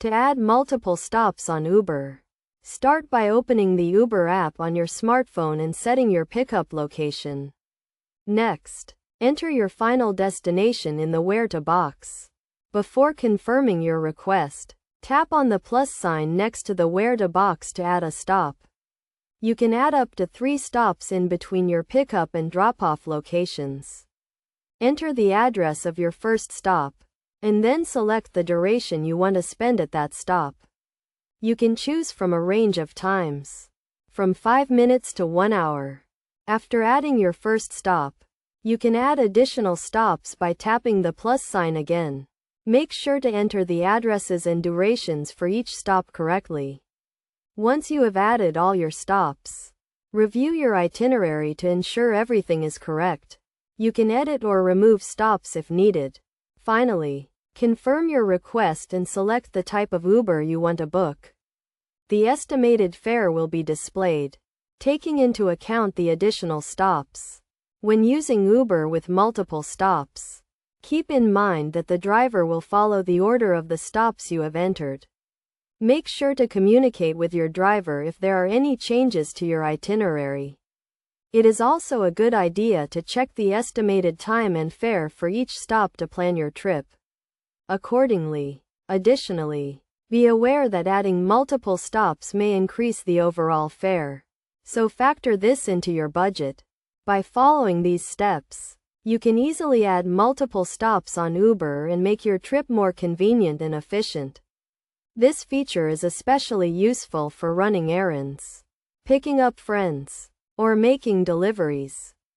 To add multiple stops on Uber, start by opening the Uber app on your smartphone and setting your pickup location. Next, enter your final destination in the Where to box. Before confirming your request, tap on the plus sign next to the Where to box to add a stop. You can add up to 3 stops in between your pickup and drop-off locations. Enter the address of your first stop, and then select the duration you want to spend at that stop. You can choose from a range of times, from 5 minutes to 1 hour. After adding your first stop, you can add additional stops by tapping the plus sign again. Make sure to enter the addresses and durations for each stop correctly. Once you have added all your stops, review your itinerary to ensure everything is correct. You can edit or remove stops if needed. Finally, confirm your request and select the type of Uber you want to book. The estimated fare will be displayed, taking into account the additional stops. When using Uber with multiple stops, keep in mind that the driver will follow the order of the stops you have entered. Make sure to communicate with your driver if there are any changes to your itinerary. It is also a good idea to check the estimated time and fare for each stop to plan your trip accordingly. Additionally, be aware that adding multiple stops may increase the overall fare, so factor this into your budget. By following these steps, you can easily add multiple stops on Uber and make your trip more convenient and efficient. This feature is especially useful for running errands, picking up friends, or making deliveries.